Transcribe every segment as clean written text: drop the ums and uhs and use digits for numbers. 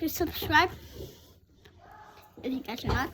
to subscribe if you guys are not.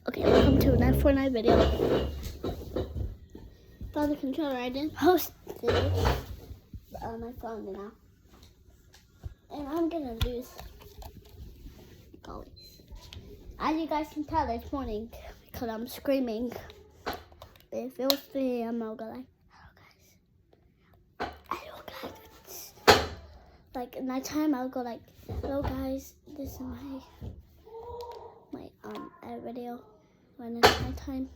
Okay, welcome to another Fortnite video. Found the controller. I didn't post it, but I found it now. And I'm gonna lose. Like always. As you guys can tell, it's morning because I'm screaming. But if it was 3 a.m., I'll go like, hello guys. Like at nighttime, I'll go like, hello guys, this is my video when it's nighttime,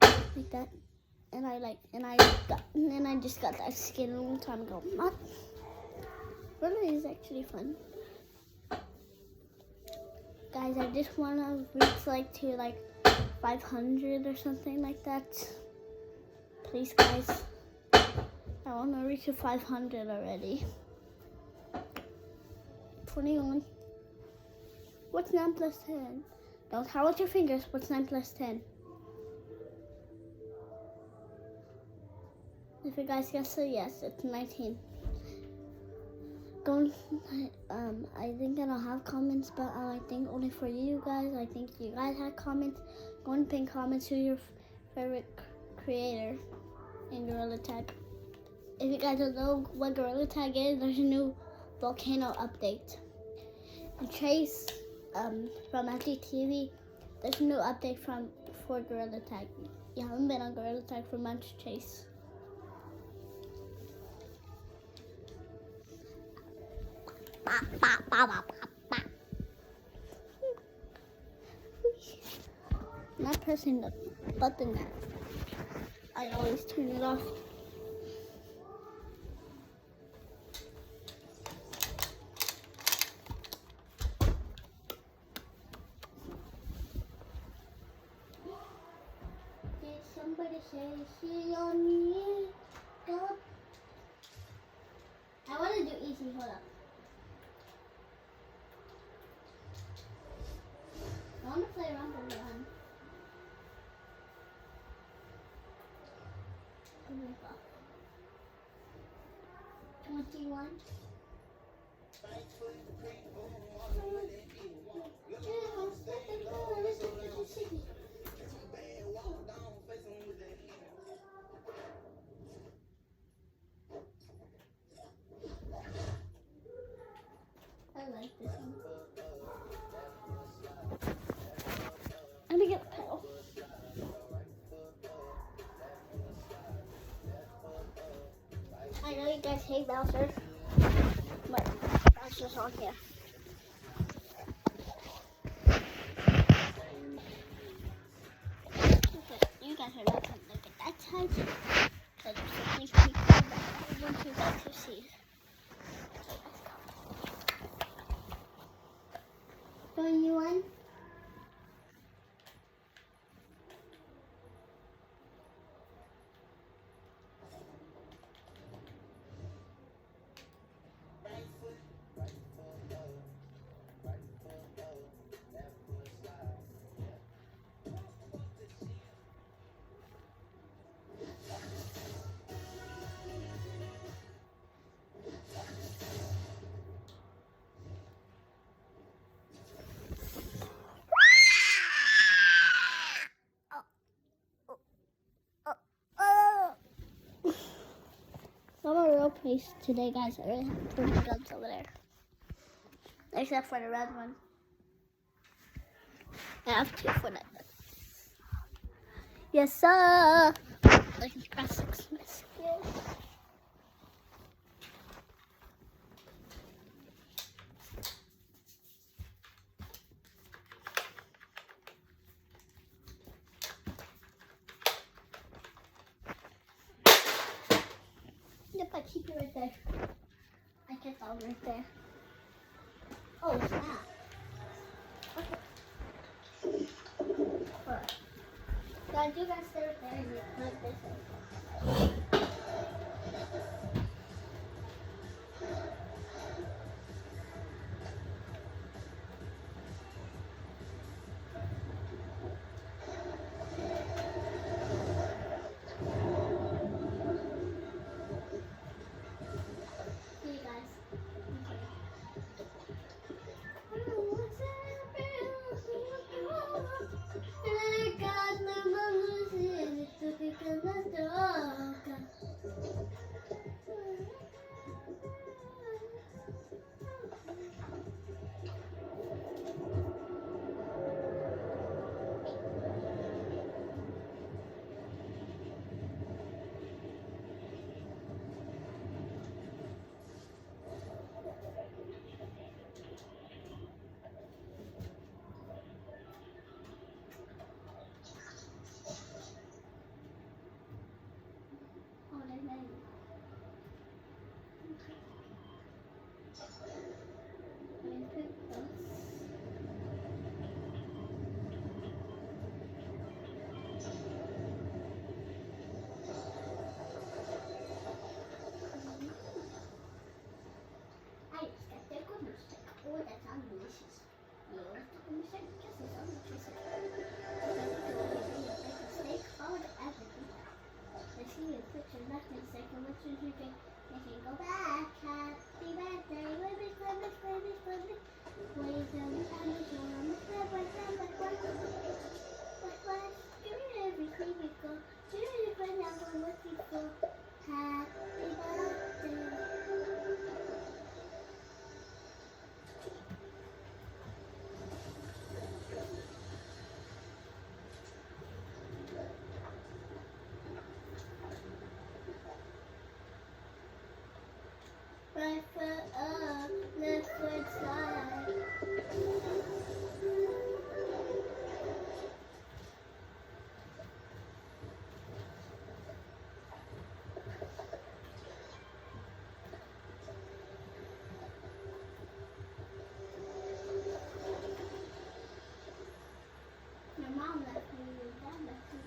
like that. And I just got that skin a long time ago. Not really, is actually fun, guys. I just want to reach to 500 or something like that. Please, guys. I want to reach to 500 already. 21. What's 9 plus 10? Don't throw out your fingers. What's 9 plus 10? If you guys guess it, yes, it's 19. I think I don't have comments, but I think only for you guys. I think you guys had comments. Go and pin comments to your favorite creator in Gorilla Tag. If you guys don't know what Gorilla Tag is, there's a new volcano update. And Chase from FDTV, there's a new update for Gorilla Tag. You haven't been on Gorilla Tag for months, Chase. Not pressing the button there. I always turn it off. Did somebody say she on me? Go. I want to do easy. Hold up. I want to play Rumble Run. 21. I like this one. Let me get the pedal. I know you guys hate Bowser, but Bowser's on here. Okay, you guys are not going to look at that side, because there's something pretty cool that I want you guys to see. Okay, let's go. 21. I'm a real place today, guys. I really have 2 guns over there. Except for the red one. I have 2 for that. Yes, sir. Like the classics. Yep, I keep it right there. I kept all right there. Oh, snap. Okay. Alright. Guys, you guys stay right there and like this. See you guys. Oh, they made it. Okay. I picked this. I just got the goodness stick. Oh, that sounds delicious. You know what the goodness stick? Guess it sounds delicious. Steak, followed everything. I see your picture left me a second. What should you drink? I can go back. Happy birthday, baby, baby, baby, baby. Wait till the time is warm. Like what? Give me every cream you go. Do you find out what you for? Happy birthday. Right foot up, left foot slide. Your mom left me, your dad left me.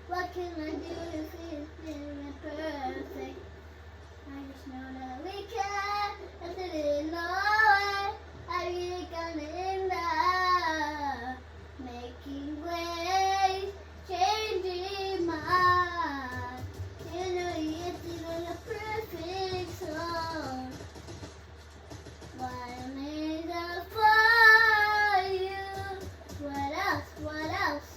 What can I do if it's perfect? I just know that we can. I didn't know it. I really gonna end up making waves, changing minds. You know it's even a perfect song. What made up for you? What else? What else?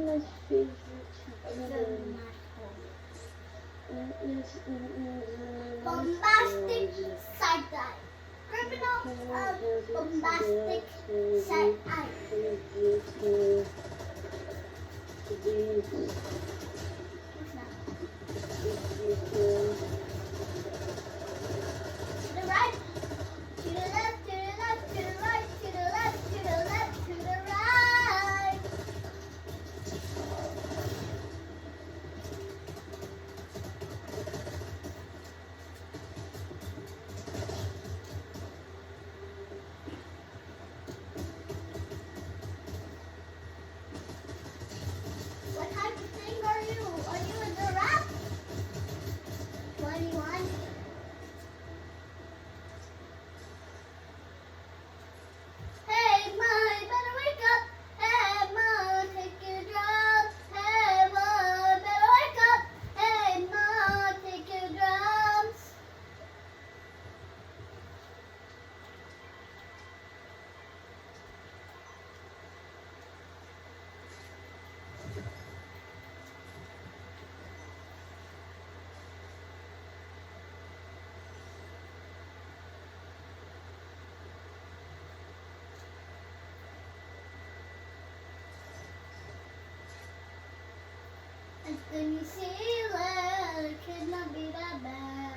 Bombastic side-eye. Criminal of bombastic side-eye. To the right, to the left, to the left, to the right, to the left, to the left, to the right. What type of thing are you? Are you a giraffe? 21. Hey, Ma, you better wake up. Hey, Ma, take your drums. Hey, Ma, you better wake up. Hey, Ma, take your drums. It's the New Zealand. It could not be that bad.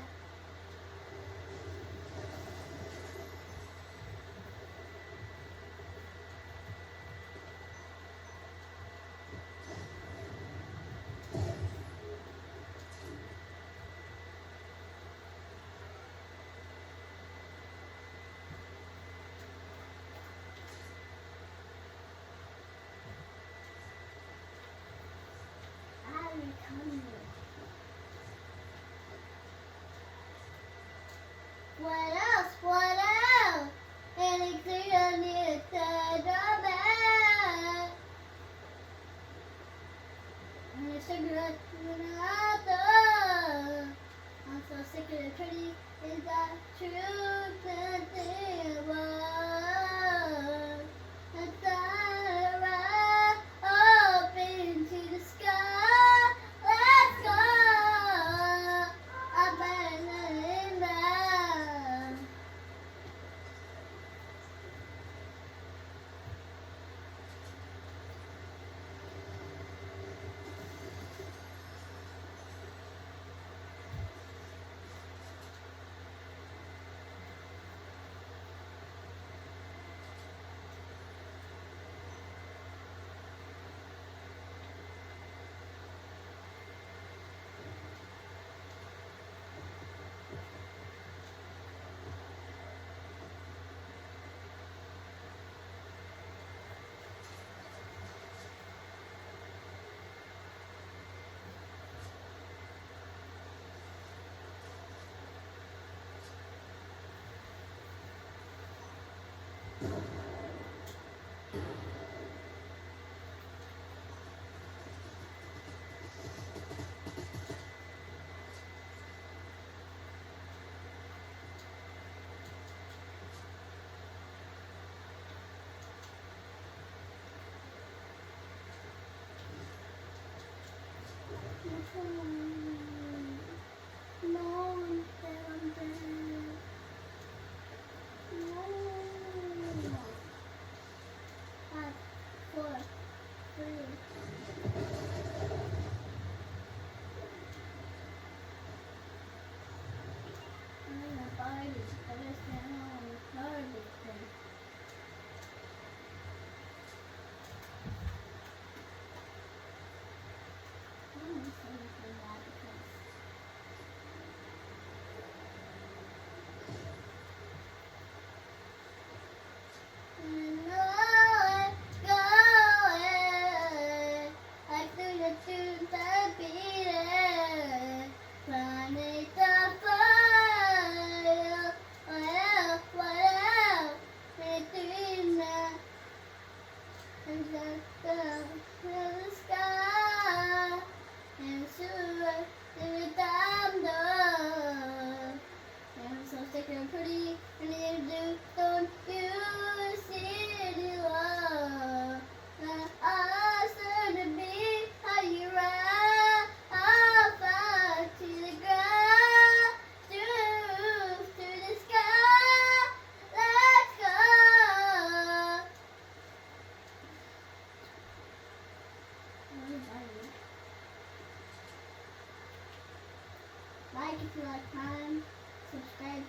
if you like crime. Subscribe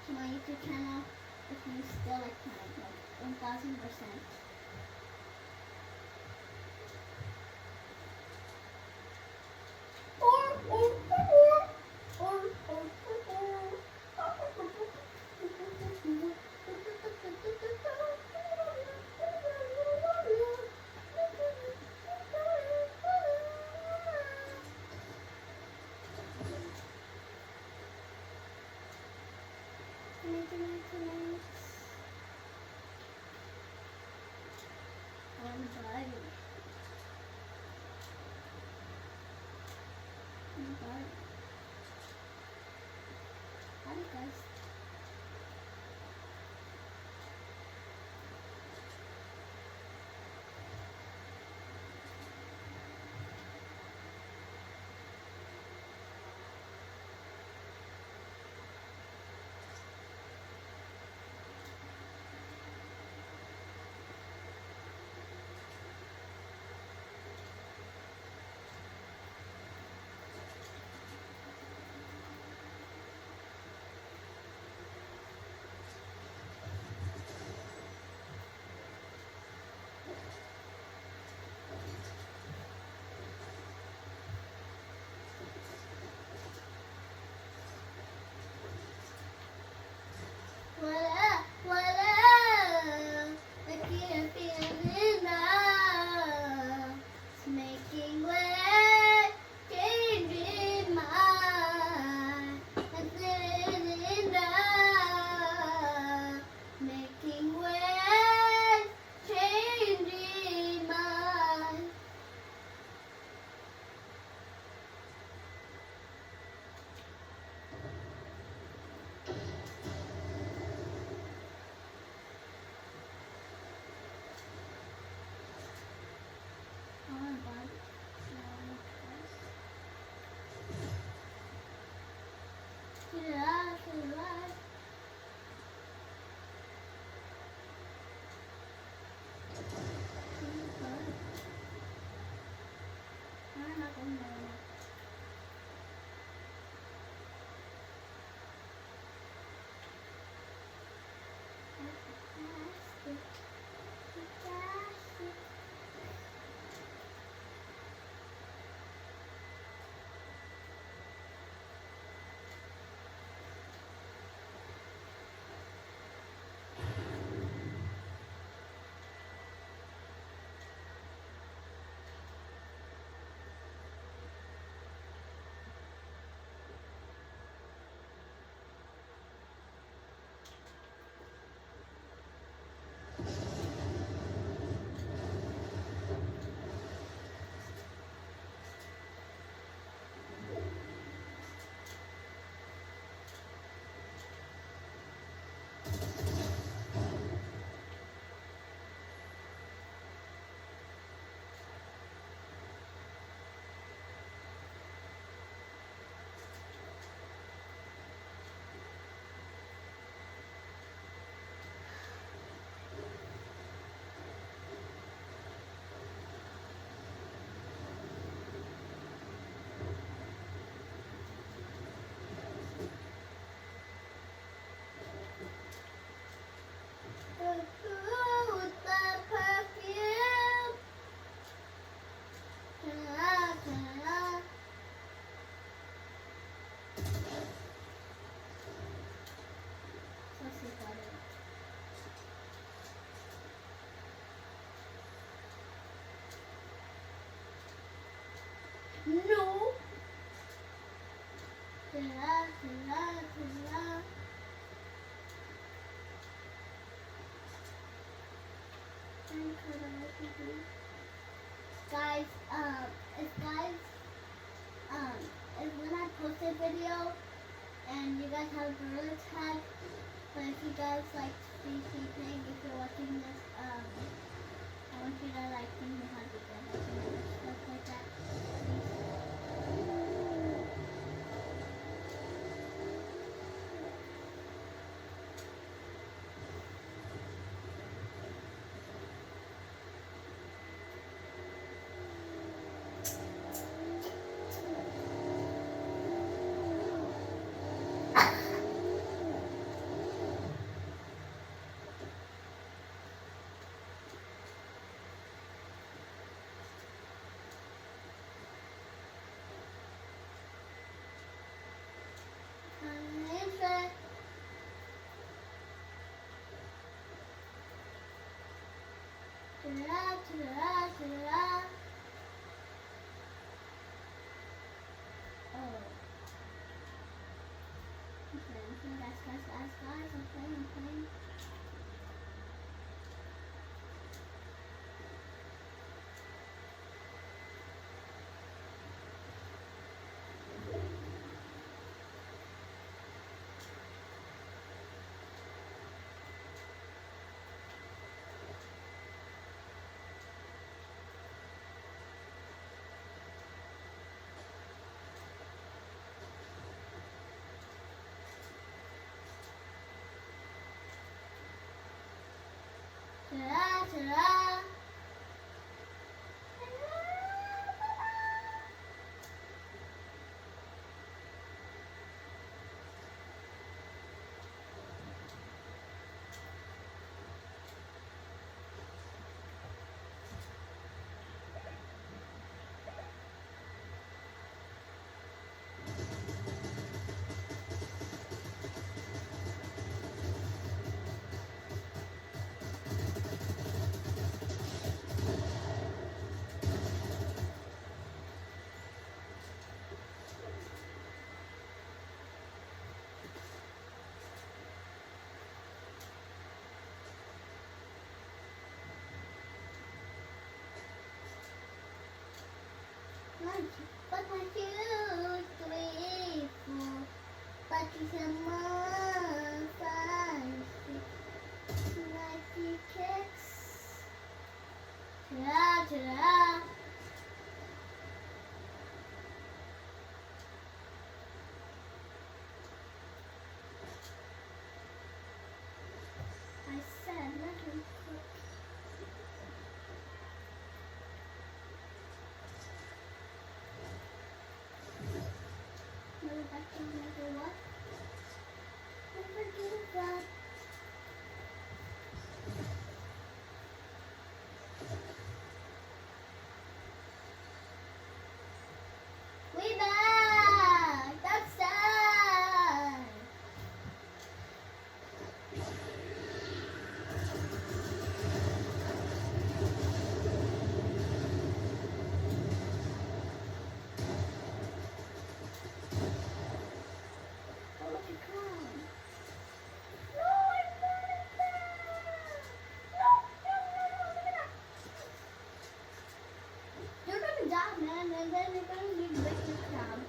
to my YouTube channel if you still like crime, like 1000%. I'm driving. Hi guys. What up? What up? I can't feel enough. It's making way, changing my. I'm feeling enough. Making way, changing my. No. Guys, if when I post a video and you guys have Gorilla Tag, but if you guys like CC Pig, if you're watching this, I want you to like think me how to get stuff like that. Ta-da, ta-da, ta-da. Oh. I'm playing, guys. I'm playing. Ta-da, ta-da. But my cute, grateful, but it's a month, 5, 6, 90 kicks. Ta-da, ta-da. I said let him cook. Never back to never what? Never give up. We back! That's sad! Oh, look at Clown. No, I wanted that! No, look at that! You're gonna die, man, and then you're gonna be breaking crab.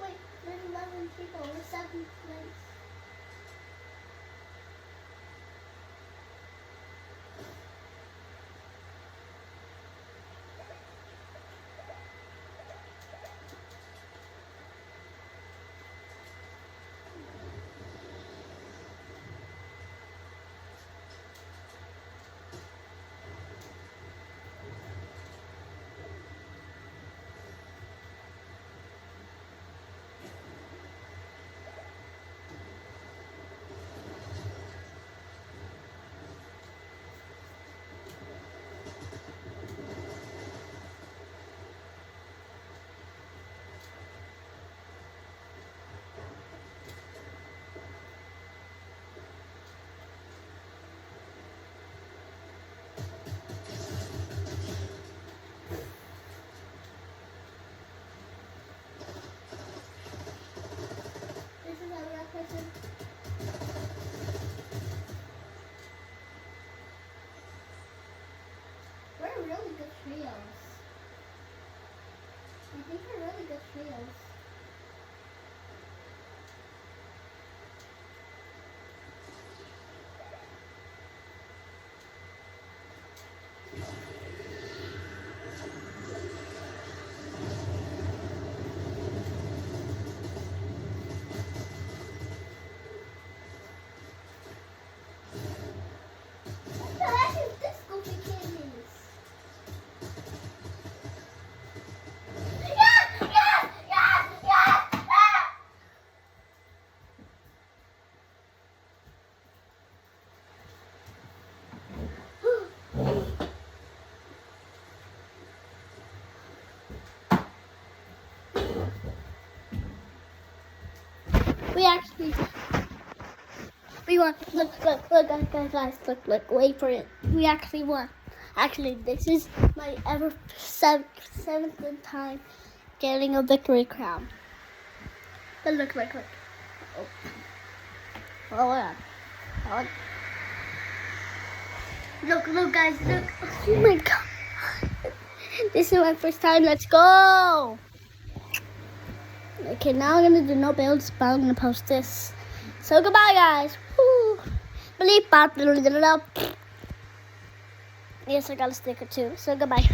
Wait, there's 11 people. We're 7th place. This is a real person. We're really good trios. I think we're really good trios. What the heck is this goofy kitties? Yes! Yes! Yes! Yes! Ah! We actually We won. Look, guys, look, wait for it. We actually won. Actually, this is my seventh time getting a victory crown. But look. Oh yeah. Look, guys, look. Oh my God. This is my first time. Let's go. Okay, now I'm gonna do no builds, but I'm gonna post this. So goodbye, guys. Woo. Yes, I got a sticker too. So goodbye.